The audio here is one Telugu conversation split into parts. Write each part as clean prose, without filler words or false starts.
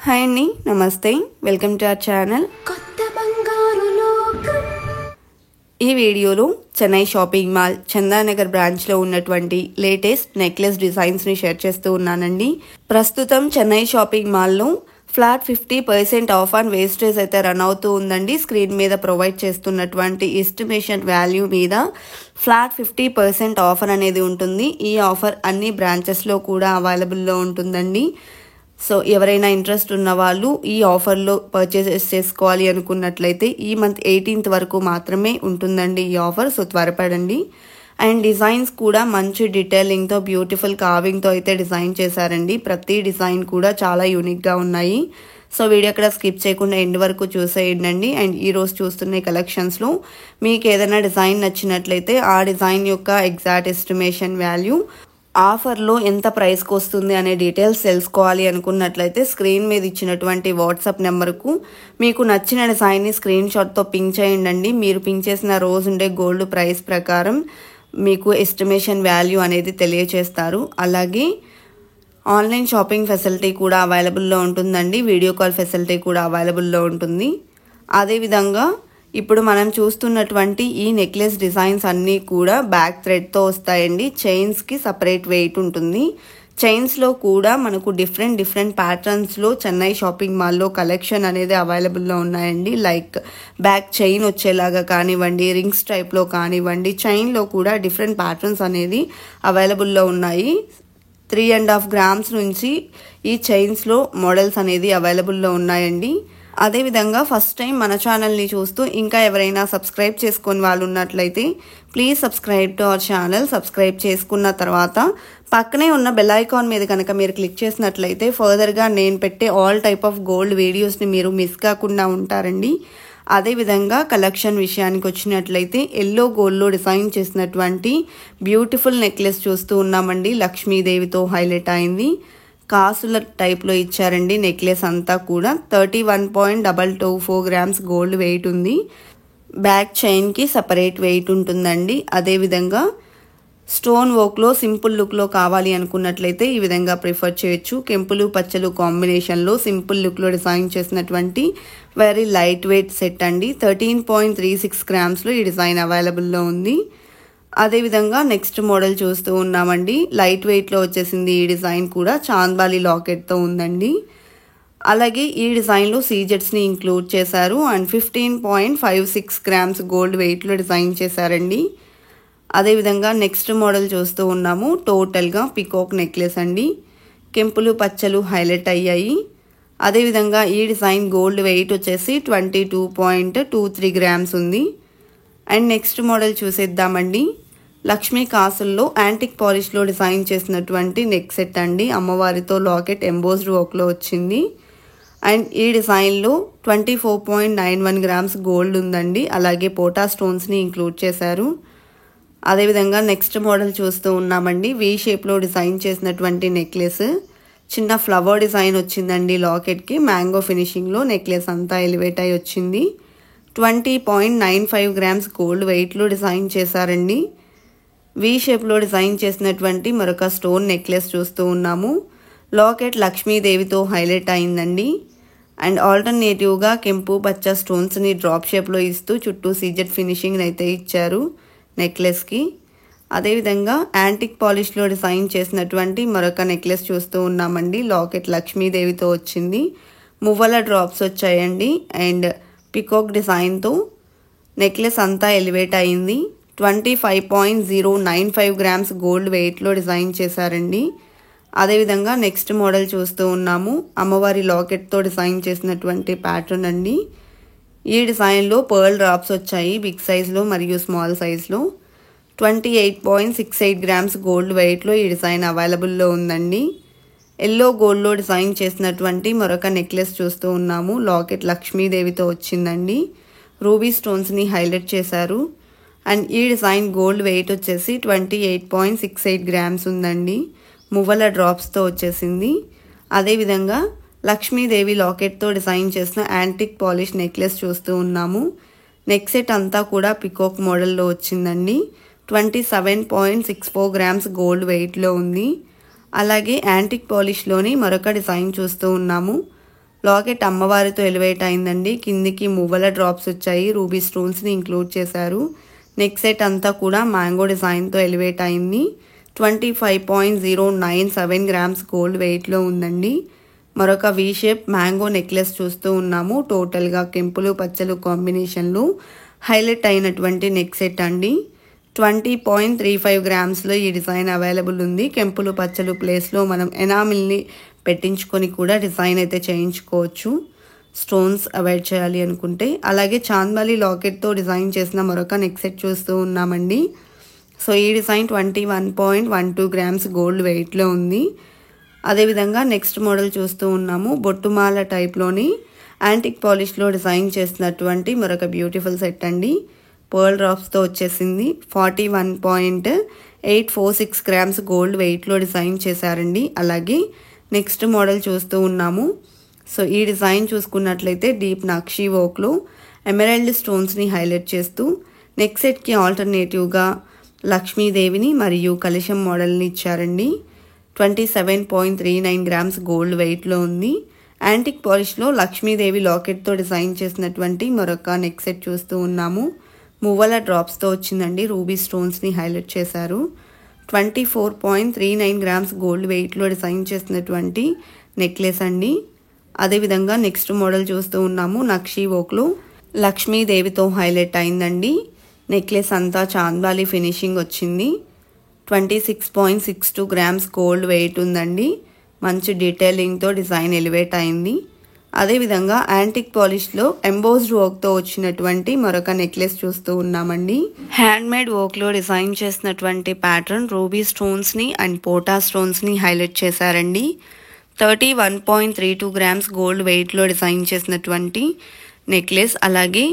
హాయ్ అండి, నమస్తే. Welcome to our channel. ఈ వీడియోలో చెన్నై షాపింగ్ మాల్ చందానగర్ బ్రాంచ్లో ఉన్నటువంటి లేటెస్ట్ నెక్లెస్ డిజైన్స్ని షేర్ చేస్తూ ఉన్నానండి. ప్రస్తుతం చెన్నై షాపింగ్ మాల్లో ఫ్లాట్ 50% ఆఫ్ ఆన్ వేస్టేజ్ అయితే రన్ అవుతూ ఉందండి. స్క్రీన్ మీద ప్రొవైడ్ చేస్తున్నటువంటి ఎస్టిమేషన్ వాల్యూ మీద ఫ్లాట్ 50% ఆఫర్ అనేది ఉంటుంది. ఈ ఆఫర్ అన్ని బ్రాంచెస్లో కూడా అవైలబుల్లో ఉంటుందండి. సో ఎవరైనా ఇంట్రెస్ట్ ఉన్న వాళ్ళు ఈ ఆఫర్లో పర్చేస్ చేసుకోవాలి అనుకున్నట్లయితే ఈ మంత్ 18th వరకు మాత్రమే ఉంటుందండి ఈ ఆఫర్. సో త్వరపడండి. అండ్ డిజైన్స్ కూడా మంచి డీటెయిలింగ్తో బ్యూటిఫుల్ కార్వింగ్తో అయితే డిజైన్ చేశారండి. ప్రతి డిజైన్ కూడా చాలా యూనిక్గా ఉన్నాయి. సో వీడియో అక్కడ స్కిప్ చేయకుండా ఎండ్ వరకు చూసేయండి. అండ్ ఈరోజు చూస్తున్న కలెక్షన్స్లో మీకు ఏదైనా డిజైన్ నచ్చినట్లయితే ఆ డిజైన్ యొక్క ఎగ్జాక్ట్ ఎస్టిమేషన్ వాల్యూ, ఆఫర్లో ఎంత ప్రైస్కి వస్తుంది అనే డీటెయిల్స్ తెలుసుకోవాలి అనుకున్నట్లయితే స్క్రీన్ మీద ఇచ్చినటువంటి వాట్సాప్ నెంబర్కు మీకు నచ్చిన డిజైన్ని స్క్రీన్ షాట్తో పింక్ చేయండి. మీరు పింక్ చేసిన రోజు ఉండే గోల్డ్ ప్రైస్ ప్రకారం మీకు ఎస్టిమేషన్ వాల్యూ అనేది తెలియచేస్తారు. అలాగే ఆన్లైన్ షాపింగ్ ఫెసిలిటీ కూడా అవైలబుల్లో ఉంటుందండి. వీడియో కాల్ ఫెసిలిటీ కూడా అవైలబుల్లో ఉంటుంది. అదేవిధంగా ఇప్పుడు మనం చూస్తున్నటువంటి ఈ నెక్లెస్ డిజైన్స్ అన్నీ కూడా బ్యాక్ థ్రెడ్తో వస్తాయండి. చైన్స్కి సపరేట్ వెయిట్ ఉంటుంది. చైన్స్లో కూడా మనకు డిఫరెంట్ ప్యాటర్న్స్లో చెన్నై షాపింగ్ మాల్లో కలెక్షన్ అనేది అవైలబుల్లో ఉన్నాయండి. లైక్ బ్యాక్ చైన్ వచ్చేలాగా కానివ్వండి, రింగ్స్ టైప్లో కానివ్వండి, చైన్లో కూడా డిఫరెంట్ ప్యాటర్న్స్ అనేది అవైలబుల్లో ఉన్నాయి. 3.5 grams నుంచి ఈ చైన్స్లో మోడల్స్ అనేది అవైలబుల్లో ఉన్నాయండి. అదేవిధంగా ఫస్ట్ టైం మన ఛానల్ని చూస్తూ ఇంకా ఎవరైనా సబ్స్క్రైబ్ చేసుకొని వాళ్ళు ఉన్నట్లయితే please subscribe to our channel. Subscribe చేసుకున్న తర్వాత పక్కనే ఉన్న బెల్ ఐకాన్ మీద కనుక మీరు క్లిక్ చేసినట్లయితే ఫర్దర్గా నేను పెట్టే ఆల్ టైప్ ఆఫ్ గోల్డ్ వీడియోస్ని మీరు మిస్ కాకుండా ఉంటారండి. అదేవిధంగా కలెక్షన్ విషయానికి వచ్చినట్లయితే ఎల్లో గోల్డ్లో డిజైన్ చేసినటువంటి బ్యూటిఫుల్ నెక్లెస్ చూస్తూ ఉన్నామండి. లక్ష్మీదేవితో హైలైట్ అయింది. కాసుల టైప్లో ఇచ్చారండి. నెక్లెస్ అంతా కూడా 31.224 grams గోల్డ్ వెయిట్ ఉంది. బ్యాక్ చైన్కి సపరేట్ వెయిట్ ఉంటుందండి. అదేవిధంగా స్టోన్ వర్క్లో సింపుల్ లుక్లో కావాలి అనుకున్నట్లయితే ఈ విధంగా ప్రిఫర్ చేయొచ్చు. కెంపులు పచ్చలు కాంబినేషన్లో సింపుల్ లుక్లో డిజైన్ చేసినటువంటి వెరీ లైట్ వెయిట్ సెట్ అండి. 13.36 grams ఈ డిజైన్ అవైలబుల్లో ఉంది. అదేవిధంగా నెక్స్ట్ మోడల్ చూస్తూ ఉన్నామండి. లైట్ వెయిట్లో వచ్చేసింది. ఈ డిజైన్ కూడా చాంద్బాలి లాకెట్తో ఉందండి. అలాగే ఈ డిజైన్లో సీజెట్స్ని ఇంక్లూడ్ చేశారు. అండ్ 15.56 grams గోల్డ్ వెయిట్లో డిజైన్ చేశారండి. అదేవిధంగా నెక్స్ట్ మోడల్ చూస్తూ ఉన్నాము. టోటల్గా పికాక్ నెక్లెస్ అండి. కెంపులు పచ్చలు హైలైట్ అయ్యాయి. అదేవిధంగా ఈ డిజైన్ గోల్డ్ వెయిట్ వచ్చేసి 22.23 grams ఉంది. అండ్ నెక్స్ట్ మోడల్ చూసేద్దామండి. లక్ష్మీ కాసుల్లో యాంటిక్ పాలిష్లో డిజైన్ చేసినటువంటి నెక్ సెట్ అండి. అమ్మవారితో లాకెట్ ఎంబోస్డ్ వర్క్లో వచ్చింది. అండ్ ఈ డిజైన్లో 24.91 grams గోల్డ్ ఉందండి. అలాగే పోటా స్టోన్స్ని ఇంక్లూడ్ చేశారు. అదేవిధంగా నెక్స్ట్ మోడల్ చూస్తూ ఉన్నామండి. వీ షేప్లో డిజైన్ చేసినటువంటి నెక్లెస్. చిన్న ఫ్లవర్ డిజైన్ వచ్చిందండి లాకెట్కి. మ్యాంగో ఫినిషింగ్లో నెక్లెస్ అంతా ఎలివేట్ అయి వచ్చింది. 20.95 grams గోల్డ్ వెయిట్లో డిజైన్ చేశారండి. వీ షేప్లో డిజైన్ చేసినటువంటి మరొక స్టోన్ నెక్లెస్ చూస్తూ ఉన్నాము. లాకెట్ లక్ష్మీదేవితో హైలైట్ అయిందండి. అండ్ ఆల్టర్నేటివ్గా కెంపు పచ్చ స్టోన్స్ని డ్రాప్ షేప్లో ఇస్తూ చుట్టూ సీజెట్ ఫినిషింగ్ అయితే ఇచ్చారు నెక్లెస్కి. అదేవిధంగా యాంటిక్ పాలిష్లో డిజైన్ చేసినటువంటి మరొక నెక్లెస్ చూస్తూ ఉన్నామండి. లాకెట్ లక్ష్మీదేవితో వచ్చింది. మువ్వల డ్రాప్స్ వచ్చాయండి. అండ్ పికాక్ డిజైన్తో నెక్లెస్ అంతా ఎలివేట్ అయింది. 25.095 grams గోల్డ్ వెయిట్లో డిజైన్ చేశారండి. అదేవిధంగా నెక్స్ట్ మోడల్ చూస్తూ ఉన్నాము. అమ్మవారి లాకెట్తో డిజైన్ చేసినటువంటి ప్యాటర్న్ అండి. ఈ డిజైన్లో పర్ల్ డ్రాప్స్ వచ్చాయి బిగ్ సైజ్లో మరియు స్మాల్ సైజ్లో. 28.68 grams గోల్డ్ వెయిట్లో ఈ డిజైన్ అవైలబుల్లో ఉందండి. ఎల్లో గోల్డ్లో డిజైన్ చేసినటువంటి మరొక నెక్లెస్ చూస్తూ ఉన్నాము. లాకెట్ లక్ష్మీదేవితో వచ్చిందండి. రూబీ స్టోన్స్ని హైలైట్ చేశారు. అండ్ ఈ డిజైన్ గోల్డ్ వెయిట్ వచ్చేసి 28.68 grams ఉందండి. మువ్వల డ్రాప్స్తో వచ్చేసింది. అదేవిధంగా లక్ష్మీదేవి లాకెట్తో డిజైన్ చేసిన యాంటిక్ పాలిష్ నెక్లెస్ చూస్తూ ఉన్నాము. నెక్ సెట్ అంతా కూడా పికాక్ మోడల్లో వచ్చిందండి. 27.64 grams గోల్డ్ వెయిట్లో ఉంది. అలాగే యాంటిక్ పాలిష్లోని మరొక డిజైన్ చూస్తూ ఉన్నాము. లాకెట్ అమ్మవారితో ఎలివేట్ అయిందండి. కిందికి మువ్వల డ్రాప్స్ వచ్చాయి, రూబీ స్టోన్స్ని ఇంక్లూడ్ చేశారు. నెక్ సెట్ అంతా కూడా మ్యాంగో డిజైన్తో ఎలివేట్ అయింది. 25.097 గ్రామ్స్ గోల్డ్ వెయిట్లో ఉందండి. మరొక వీ షేప్ మ్యాంగో నెక్లెస్ చూస్తూ ఉన్నాము. టోటల్గా కెంపులు పచ్చలు కాంబినేషన్లో హైలైట్ అయినటువంటి నెక్ సెట్ అండి. 20.35 గ్రామ్స్లో ఈ డిజైన్ అవైలబుల్ ఉంది. కెంపులు పచ్చలు ప్లేస్లో మనం ఎనామిల్ని పెట్టించుకొని కూడా డిజైన్ అయితే చేయించుకోవచ్చు, స్టోన్స్ అవాయిడ్ చేయాలి అనుకుంటే. అలాగే చాంద్బాలి లాకెట్తో డిజైన్ చేసిన మరొక నెక్ సెట్ చూస్తూ ఉన్నామండి. సో ఈ డిజైన్ 21.12 గ్రామ్స్ గోల్డ్ వెయిట్లో ఉంది. అదేవిధంగా నెక్స్ట్ మోడల్ చూస్తూ ఉన్నాము. బొట్టుమాల టైప్లోని యాంటిక్ పాలిష్లో డిజైన్ చేసినటువంటి మరొక బ్యూటిఫుల్ సెట్ అండి. పర్ల్ డ్రాప్స్తో వచ్చేసింది. 41.846 గ్రామ్స్ గోల్డ్ వెయిట్లో డిజైన్ చేశారండి. అలాగే నెక్స్ట్ మోడల్ చూస్తూ ఉన్నాము. సో ఈ డిజైన్ చూసుకున్నట్లయితే డీప్ నక్షీ వర్క్లో ఎమరాల్డ్ స్టోన్స్ని హైలైట్ చేస్తూ నెక్ సెట్కి ఆల్టర్నేటివ్గా లక్ష్మీదేవిని మరియు కలశం మోడల్ని ఇచ్చారండి. 27.39 గ్రామ్స్ గోల్డ్ వెయిట్లో ఉంది. యాంటిక్ పాలిష్లో లక్ష్మీదేవి లాకెట్తో డిజైన్ చేసినటువంటి మరొక నెక్ సెట్ చూస్తూ ఉన్నాము. మువ్వల డ్రాప్స్తో వచ్చిందండి, రూబీ స్టోన్స్ని హైలైట్ చేశారు. 24.39 గ్రామ్స్ గోల్డ్ వెయిట్లో డిజైన్ చేసినటువంటి నెక్లెస్ అండి. అదేవిధంగా నెక్స్ట్ మోడల్ చూస్తూ ఉన్నాము. నక్షీ వర్క్లో లక్ష్మీదేవితో హైలైట్ అయిందండి. నెక్లెస్ అంతా చాంద్బాలి ఫినిషింగ్ వచ్చింది. 26.62 గ్రామ్స్ గోల్డ్ వెయిట్ ఉందండి. మంచి డీటెయిలింగ్తో డిజైన్ ఎలివేట్ అయింది. అదేవిధంగా యాంటిక్ పాలిష్లో ఎంబోస్డ్ వర్క్తో వచ్చినటువంటి మరొక నెక్లెస్ చూస్తూ ఉన్నామండి. హ్యాండ్మేడ్ వర్క్లో డిజైన్ చేసినటువంటి ప్యాటర్న్ రూబీ స్టోన్స్ని అండ్ పోటా స్టోన్స్ని హైలైట్ చేశారండి. 31.32 గ్రామ్స్ గోల్డ్ వెయిట్లో డిజైన్ చేసినటువంటి నెక్లెస్, అలాగే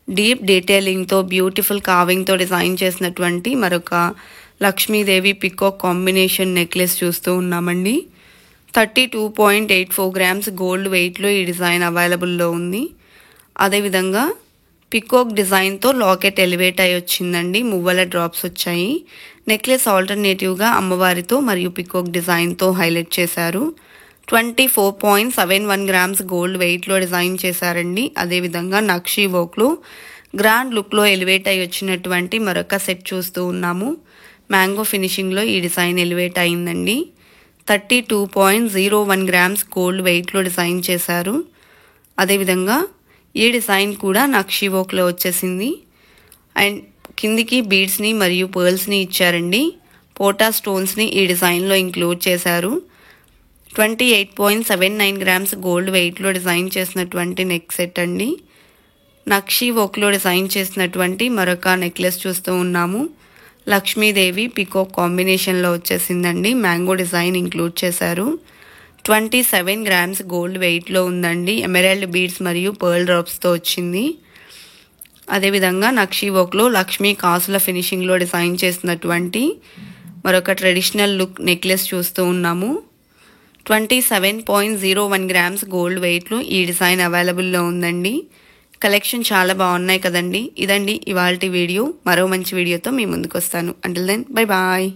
డీప్ డీటెయిలింగ్తో బ్యూటిఫుల్ కార్వింగ్తో డిజైన్ చేసినటువంటి మరొక లక్ష్మీదేవి పికాక్ కాంబినేషన్ నెక్లెస్ చూస్తూ ఉన్నామండి. 32.84 గ్రామ్స్ గోల్డ్ వెయిట్లో ఈ డిజైన్ అవైలబుల్లో ఉంది. అదేవిధంగా పికాక్ డిజైన్తో లాకెట్ ఎలివేట్ అయి వచ్చిందండి. మువ్వల డ్రాప్స్ వచ్చాయి. నెక్లెస్ ఆల్టర్నేటివ్గా అమ్మవారితో మరియు పికాక్ డిజైన్తో హైలైట్ చేశారు. 24.71 గ్రామ్స్ గోల్డ్ వెయిట్లో డిజైన్ చేశారండి. అదేవిధంగా నక్షీ వర్క్లో గ్రాండ్ లుక్లో ఎలివేట్ అయి వచ్చినటువంటి మరొక సెట్ చూస్తూ ఉన్నాము. మ్యాంగో ఫినిషింగ్లో ఈ డిజైన్ ఎలివేట్ అయిందండి. 32.01 గ్రామ్స్ గోల్డ్ వెయిట్లో డిజైన్ చేశారు. అదేవిధంగా ఈ డిజైన్ కూడా నక్షీ వర్క్లో వచ్చేసింది. అండ్ కిందికి బీడ్స్ని మరియు పర్ల్స్ని ఇచ్చారండి. పోటా స్టోన్స్ని ఈ డిజైన్లో ఇంక్లూడ్ చేశారు. 28.79 గ్రామ్స్ గోల్డ్ వెయిట్లో డిజైన్ చేసినటువంటి నెక్ సెట్ అండి. నక్షీ వర్క్లో డిజైన్ చేసినటువంటి మరొక నెక్లెస్ చూస్తూ ఉన్నాము. లక్ష్మీదేవి పికాక్ కాంబినేషన్లో వచ్చేసిందండి. మ్యాంగో డిజైన్ ఇంక్లూడ్ చేశారు. 27 గ్రామ్స్ గోల్డ్ వెయిట్లో ఉందండి. ఎమరాల్డ్ బీడ్స్ మరియు పర్ల్ డ్రాప్స్తో వచ్చింది. అదేవిధంగా నక్షీ వర్క్లో లక్ష్మీ కాసుల ఫినిషింగ్లో డిజైన్ చేసినటువంటి మరొక ట్రెడిషనల్ లుక్ నెక్లెస్ చూస్తూ ఉన్నాము. 27.01 గ్రామ్స్ గోల్డ్ వెయిట్లో ఈ డిజైన్ అవైలబుల్లో ఉందండి. కలెక్షన్ చాలా బాగున్నాయి కదండి. ఇదండి ఇవాల్టి వీడియో. మరో మంచి వీడియోతో మీ ముందుకు వస్తాను. Until then bye bye.